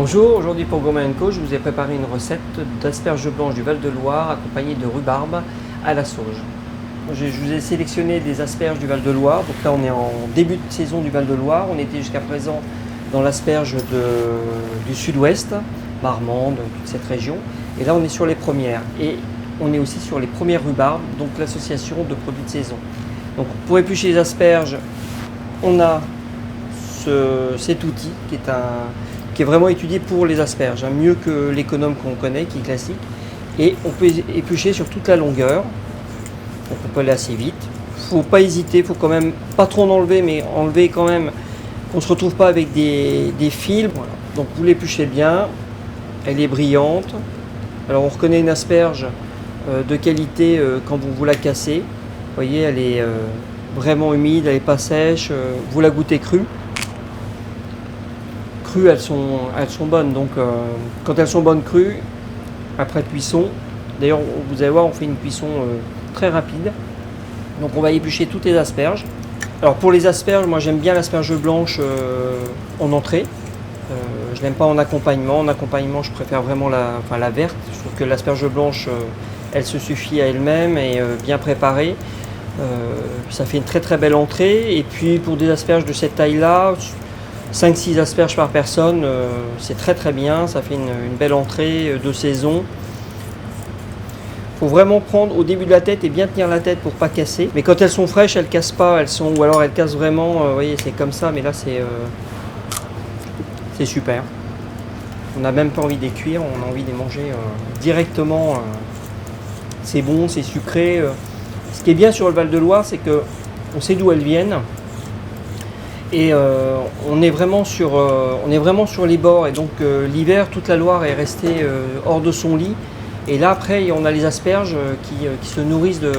Bonjour, aujourd'hui pour Gourmet & Co, je vous ai préparé une recette d'asperges blanches du Val-de-Loire accompagnée de rhubarbe à la sauge. Je vous ai sélectionné des asperges du Val-de-Loire, donc là on est en début de saison du Val-de-Loire, on était jusqu'à présent dans l'asperge du sud-ouest, Marmande, toute cette région, et là on est sur les premières, et on est aussi sur les premières rhubarbes, donc l'association de produits de saison. Donc pour éplucher les asperges, on a cet outil qui est vraiment étudié pour les asperges, mieux que l'économe qu'on connaît, qui est classique. Et on peut éplucher sur toute la longueur, donc on peut aller assez vite. Il ne faut pas hésiter, il faut quand même pas trop en enlever, mais enlever quand même qu'on ne se retrouve pas avec des fils. Voilà. Donc vous l'épluchez bien, elle est brillante. Alors on reconnaît une asperge de qualité quand vous la cassez. Vous voyez, elle est vraiment humide, elle n'est pas sèche, vous la goûtez crue. Crues, elles sont bonnes, donc quand elles sont bonnes crues, après cuisson, d'ailleurs vous allez voir, on fait une cuisson très rapide, donc on va éplucher toutes les asperges. Alors pour les asperges, moi j'aime bien l'asperge blanche en entrée, je l'aime pas en accompagnement je préfère vraiment la verte. Je trouve que l'asperge blanche elle se suffit à elle-même et bien préparée, ça fait une très très belle entrée. Et puis pour des asperges de cette taille là, 5-6 asperges par personne, c'est très très bien, ça fait une belle entrée de saison. Il faut vraiment prendre au début de la tête et bien tenir la tête pour pas casser. Mais quand elles sont fraîches, elles cassent pas, ou alors elles cassent vraiment, vous voyez, c'est comme ça, mais là c'est super. On n'a même pas envie de les cuire, on a envie de les manger directement. C'est bon, c'est sucré. Ce qui est bien sur le Val-de-Loire, c'est qu'on sait d'où elles viennent. Et on est vraiment sur les bords, et donc l'hiver toute la Loire est restée hors de son lit, et là après on a les asperges qui se nourrissent de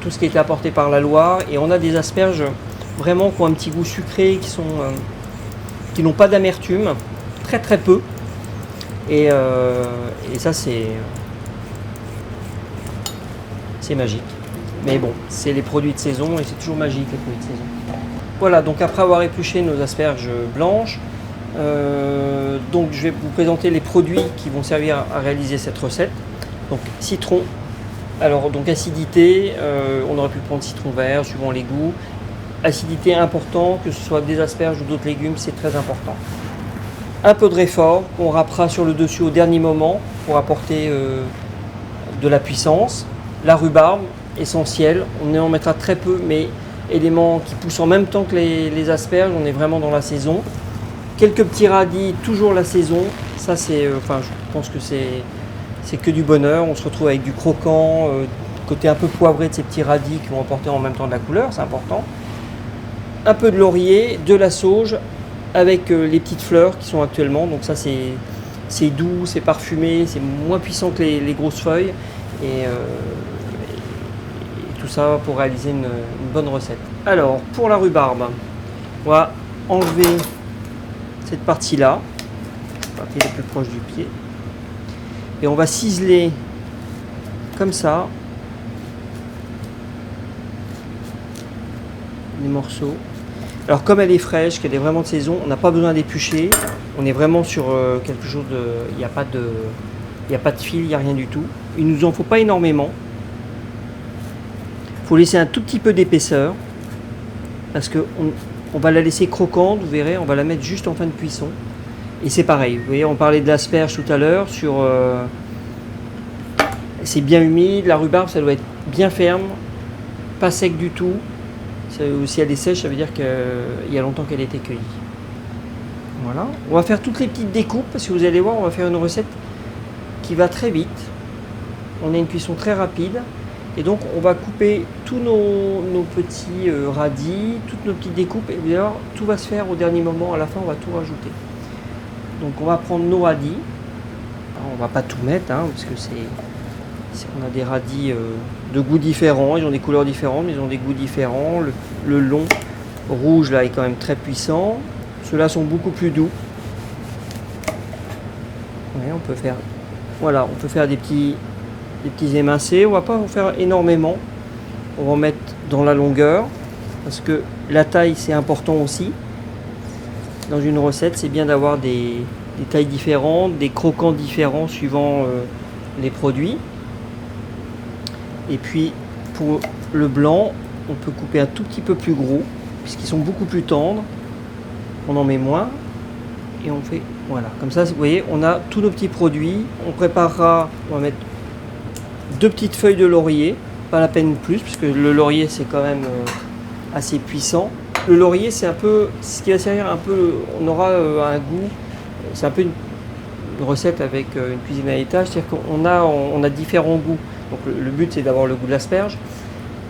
tout ce qui a été apporté par la Loire, et on a des asperges vraiment qui ont un petit goût sucré, qui n'ont pas d'amertume, très très peu, et ça c'est magique. Mais bon, c'est les produits de saison et c'est toujours magique les produits de saison. Voilà, donc après avoir épluché nos asperges blanches, donc je vais vous présenter les produits qui vont servir à réaliser cette recette. Donc citron, alors donc acidité, on aurait pu prendre citron vert suivant les goûts. Acidité important, que ce soit des asperges ou d'autres légumes, c'est très important. Un peu de réfort qu'on râpera sur le dessus au dernier moment pour apporter de la puissance. La rhubarbe, essentielle, on en mettra très peu, mais éléments qui poussent en même temps que les asperges, on est vraiment dans la saison. Quelques petits radis, toujours la saison, ça c'est, je pense que c'est que du bonheur. On se retrouve avec du croquant, côté un peu poivré de ces petits radis qui vont apporter en même temps de la couleur, c'est important. Un peu de laurier, de la sauge, avec les petites fleurs qui sont actuellement, donc ça c'est doux, c'est parfumé, c'est moins puissant que les grosses feuilles, et tout ça pour réaliser une bonne recette. Alors pour la rhubarbe, on va enlever cette partie-là, la partie la plus proche du pied, et on va ciseler comme ça les morceaux. Alors comme elle est fraîche, qu'elle est vraiment de saison, on n'a pas besoin d'éplucher, on est vraiment sur quelque chose de... Il n'y a pas de fil, il n'y a rien du tout. Il ne nous en faut pas énormément. Il faut laisser un tout petit peu d'épaisseur parce qu'on va la laisser croquante, vous verrez, on va la mettre juste en fin de cuisson. Et c'est pareil, vous voyez, on parlait de l'asperge tout à l'heure, c'est bien humide, la rhubarbe ça doit être bien ferme, pas sec du tout. Si elle est sèche, ça veut dire qu'il y a longtemps qu'elle a été cueillie. Voilà, on va faire toutes les petites découpes parce que vous allez voir, on va faire une recette qui va très vite. On a une cuisson très rapide. Et donc on va couper tous nos petits radis, toutes nos petites découpes, et d'ailleurs tout va se faire au dernier moment, à la fin on va tout rajouter. Donc on va prendre nos radis, alors, on va pas tout mettre parce que on a des radis de goûts différents, ils ont des couleurs différentes, mais ils ont des goûts différents. Le long rouge là est quand même très puissant, ceux-là sont beaucoup plus doux. Ouais, on peut faire des petits émincés. On va pas en faire énormément, on va en mettre dans la longueur parce que la taille c'est important aussi dans une recette. C'est bien d'avoir des des tailles différentes, des croquants différents suivant les produits. Et puis pour le blanc, on peut couper un tout petit peu plus gros, puisqu'ils sont beaucoup plus tendres. On en met moins et on fait, voilà, comme ça vous voyez, on a tous nos petits produits. On préparera, on va mettre 2 petites feuilles de laurier, pas la peine de plus, puisque le laurier c'est quand même assez puissant. Le laurier c'est un peu, ce qui va servir un peu, on aura un goût, c'est un peu une recette avec une cuisine à l'étage, c'est-à-dire qu'on a différents goûts. Donc le but c'est d'avoir le goût de l'asperge,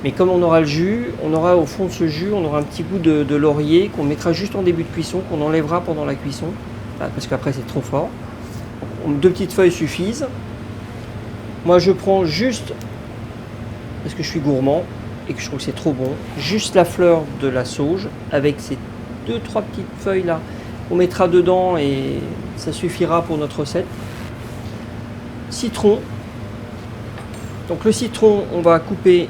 mais comme on aura le jus, on aura au fond de ce jus, on aura un petit goût de laurier qu'on mettra juste en début de cuisson, qu'on enlèvera pendant la cuisson, parce qu'après c'est trop fort. 2 petites feuilles suffisent. Moi je prends juste, parce que je suis gourmand et que je trouve que c'est trop bon, juste la fleur de la sauge avec ces 2-3 petites feuilles là. On mettra dedans et ça suffira pour notre recette. Citron. Donc le citron, on va couper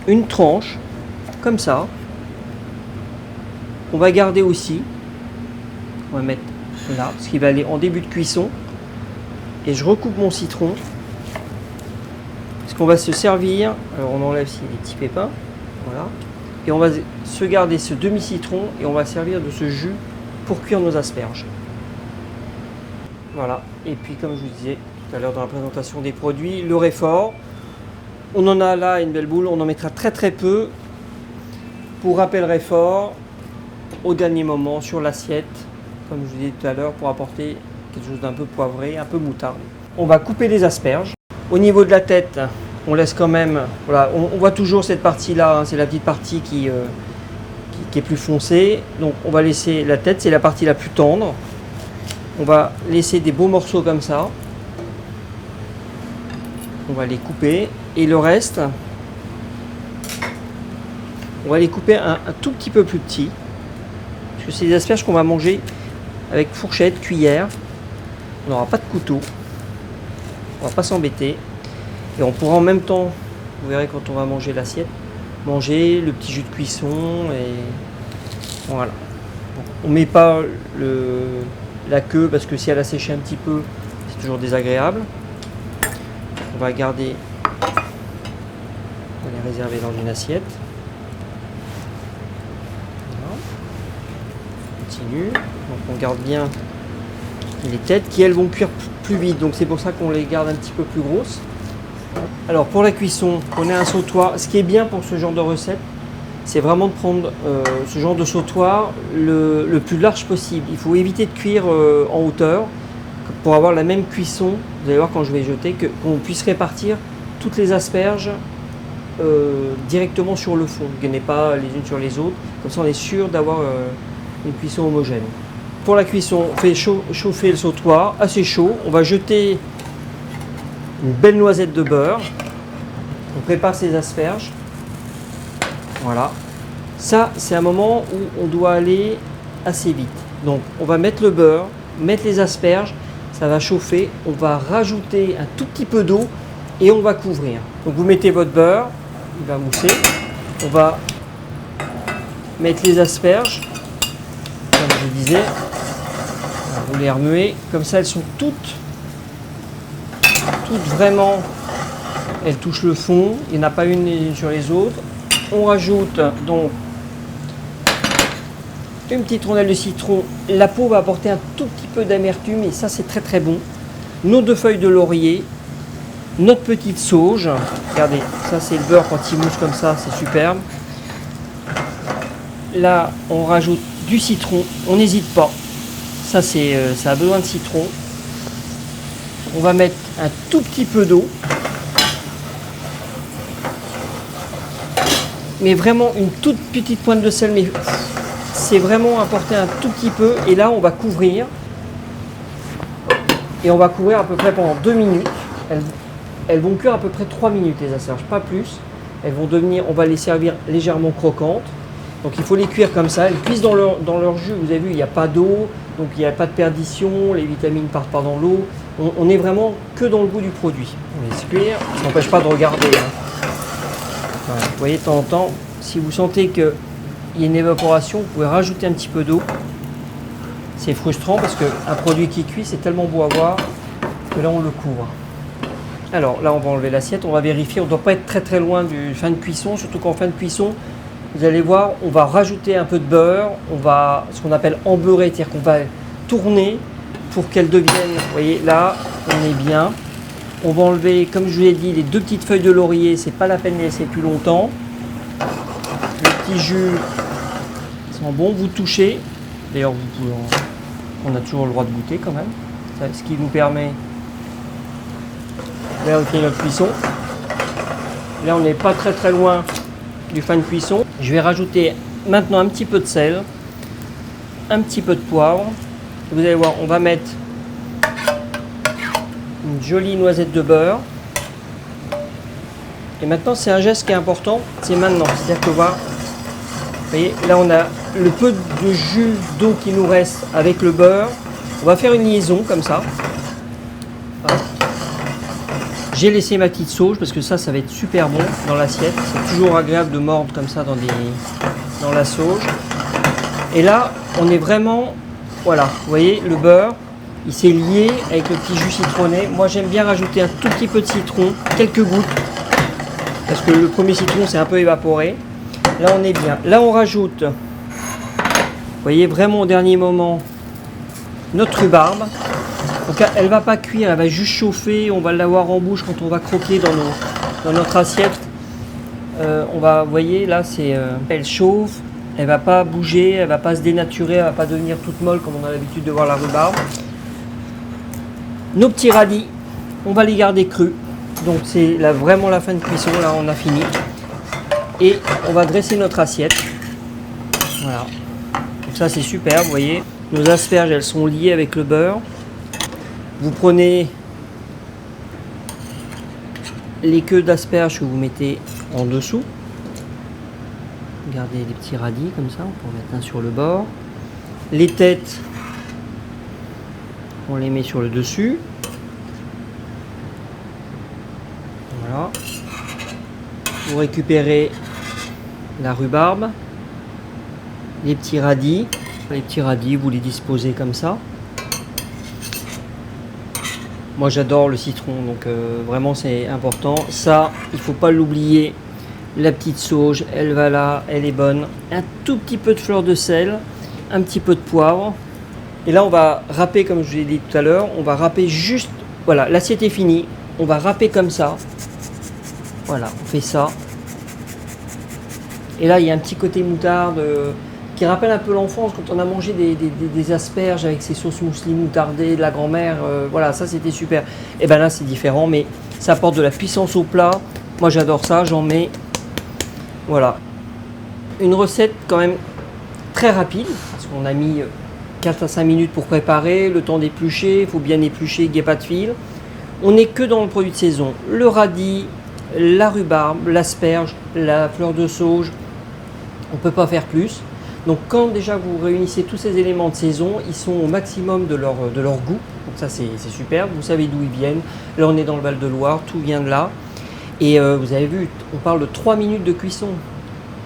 une tranche comme ça. On va garder aussi. On va mettre là, parce qu'il va aller en début de cuisson. Et je recoupe mon citron. Parce qu'on va se servir. Alors on enlève les petits pépins. Voilà. Et on va se garder ce demi-citron et on va servir de ce jus pour cuire nos asperges. Voilà. Et puis comme je vous disais tout à l'heure dans la présentation des produits, le réfort. On en a là une belle boule, on en mettra très très peu. Pour rappel réfort, au dernier moment sur l'assiette, comme je vous disais tout à l'heure, pour apporter quelque chose d'un peu poivré, un peu moutarde. On va couper les asperges. Au niveau de la tête, on laisse quand même, voilà, on voit toujours cette partie-là, hein, c'est la petite partie qui est plus foncée. Donc on va laisser la tête, c'est la partie la plus tendre. On va laisser des beaux morceaux comme ça. On va les couper. Et le reste, on va les couper un tout petit peu plus petit. Parce que c'est des asperges qu'on va manger avec fourchette, cuillère. On n'aura pas de couteau. On va pas s'embêter. Et on pourra en même temps, vous verrez quand on va manger l'assiette, manger le petit jus de cuisson et voilà. On met pas la queue parce que si elle a séché un petit peu, c'est toujours désagréable. On va garder, on va les réserver dans une assiette. Voilà. On continue. Donc on garde bien les têtes qui elles vont cuire plus vite. Donc c'est pour ça qu'on les garde un petit peu plus grosses. Alors pour la cuisson, on a un sautoir. Ce qui est bien pour ce genre de recette, c'est vraiment de prendre ce genre de sautoir le plus large possible. Il faut éviter de cuire en hauteur pour avoir la même cuisson. Vous allez voir quand je vais jeter, qu'on puisse répartir toutes les asperges directement sur le fond, qu'elles n'aient pas les unes sur les autres. Comme ça on est sûr d'avoir une cuisson homogène. Pour la cuisson, on fait chauffer le sautoir assez chaud. On va jeter une belle noisette de beurre. On prépare ses asperges. Voilà. Ça, c'est un moment où on doit aller assez vite. Donc, on va mettre le beurre, mettre les asperges. Ça va chauffer. On va rajouter un tout petit peu d'eau et on va couvrir. Donc, vous mettez votre beurre. Il va mousser. On va mettre les asperges. Comme je vous disais. Vous les remuez. Comme ça, elles sont toutes vraiment, elles touchent le fond, il n'y en a pas une sur les autres. On rajoute donc une petite rondelle de citron. La peau va apporter un tout petit peu d'amertume et ça c'est très très bon. Nos 2 feuilles de laurier, notre petite sauge. Regardez, ça c'est le beurre quand il mousse comme ça, c'est superbe. Là on rajoute du citron, on n'hésite pas. Ça a besoin de citron. On va mettre un tout petit peu d'eau. Mais vraiment une toute petite pointe de sel. Mais c'est vraiment apporter un tout petit peu. Et là, on va couvrir. Et on va couvrir à peu près pendant 2 minutes. Elles vont cuire à peu près 3 minutes les asperges, pas plus. Elles vont devenir, on va les servir légèrement croquantes. Donc il faut les cuire comme ça. Elles cuisent dans leur jus. Vous avez vu, il n'y a pas d'eau. Donc il n'y a pas de perdition. Les vitamines ne partent pas dans l'eau. On est vraiment que dans le goût du produit. On laisse cuire, ça n'empêche pas de regarder. Hein. Voilà. Vous voyez, de temps en temps, si vous sentez que il y a une évaporation, vous pouvez rajouter un petit peu d'eau. C'est frustrant parce qu'un produit qui cuit, c'est tellement beau à voir que là on le couvre. Alors là on va enlever l'assiette, on va vérifier, on ne doit pas être très loin du fin de cuisson, surtout qu'en fin de cuisson, vous allez voir, on va rajouter un peu de beurre, on va ce qu'on appelle embeurrer, c'est-à-dire qu'on va tourner pour qu'elle devienne, vous voyez là, on est bien. On va enlever, comme je vous l'ai dit, les 2 petites feuilles de laurier, c'est pas la peine de les laisser plus longtemps. Le petit jus sent bon, vous touchez, d'ailleurs on a toujours le droit de goûter quand même, ce qui nous permet de vérifier notre cuisson. Là on n'est pas très loin du fin de cuisson. Je vais rajouter maintenant un petit peu de sel, un petit peu de poivre. Vous allez voir, on va mettre une jolie noisette de beurre. Et maintenant c'est un geste qui est important, c'est maintenant. C'est-à-dire que voilà, vous voyez, là on a le peu de jus d'eau qui nous reste avec le beurre. On va faire une liaison comme ça. Voilà. J'ai laissé ma petite sauge parce que ça va être super bon dans l'assiette. C'est toujours agréable de mordre comme ça dans la sauge. Et là, on est vraiment, voilà, vous voyez, le beurre, il s'est lié avec le petit jus citronné. Moi, j'aime bien rajouter un tout petit peu de citron, quelques gouttes, parce que le premier citron s'est un peu évaporé. Là, on est bien. Là, on rajoute, vous voyez, vraiment au dernier moment, notre rhubarbe. Donc elle ne va pas cuire, elle va juste chauffer, on va l'avoir en bouche quand on va croquer dans notre assiette. On va, vous voyez, là, elle chauffe, elle ne va pas bouger, elle ne va pas se dénaturer, elle ne va pas devenir toute molle comme on a l'habitude de voir la rhubarbe. Nos petits radis, on va les garder crus. Donc c'est là vraiment la fin de cuisson, là on a fini. Et on va dresser notre assiette. Voilà. Donc ça c'est super, vous voyez. Nos asperges, elles sont liées avec le beurre. Vous prenez les queues d'asperges que vous mettez en dessous. Regardez les petits radis comme ça, on peut en mettre un sur le bord. Les têtes, on les met sur le dessus. Voilà. Vous récupérez la rhubarbe, les petits radis. Les petits radis, vous les disposez comme ça. Moi j'adore le citron, donc vraiment c'est important. Ça, il ne faut pas l'oublier. La petite sauge, elle va là, elle est bonne. Un tout petit peu de fleur de sel, un petit peu de poivre. Et là on va râper comme je vous l'ai dit tout à l'heure. On va râper juste, voilà, l'assiette est finie. On va râper comme ça. Voilà, on fait ça. Et là il y a un petit côté moutarde qui rappelle un peu l'enfance quand on a mangé des asperges avec ces sauces mousseline moutardées de la grand-mère. Voilà, ça c'était super. Et ben là c'est différent, mais ça apporte de la puissance au plat. Moi j'adore ça, j'en mets. Voilà. Une recette quand même très rapide, parce qu'on a mis 4 à 5 minutes pour préparer, le temps d'éplucher, il faut bien éplucher, qu'il n'y ait pas de fil. On n'est que dans le produit de saison. Le radis, la rhubarbe, l'asperge, la fleur de sauge, on ne peut pas faire plus. Donc quand déjà vous réunissez tous ces éléments de saison, ils sont au maximum de leur goût. Donc ça c'est super, vous savez d'où ils viennent. Là on est dans le Val-de-Loire, tout vient de là. Et vous avez vu, on parle de 3 minutes de cuisson.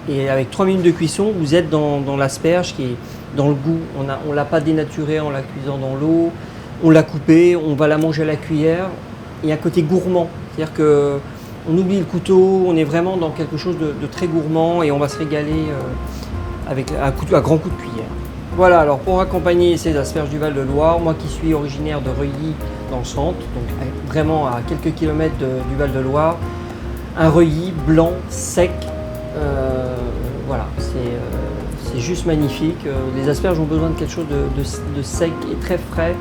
Et avec 3 minutes de cuisson, vous êtes dans l'asperge qui est dans le goût. On ne l'a pas dénaturé en la cuisant dans l'eau. On l'a coupé, on va la manger à la cuillère. Il y a un côté gourmand. C'est-à-dire qu'on oublie le couteau, on est vraiment dans quelque chose de très gourmand et on va se régaler avec un grand coup de cuillère. Voilà, alors pour accompagner ces asperges du Val-de-Loire, moi qui suis originaire de Reuilly dans le centre, donc vraiment à quelques kilomètres du Val-de-Loire, un Reuilly blanc, sec, voilà, c'est juste magnifique. Les asperges ont besoin de quelque chose de sec et très frais.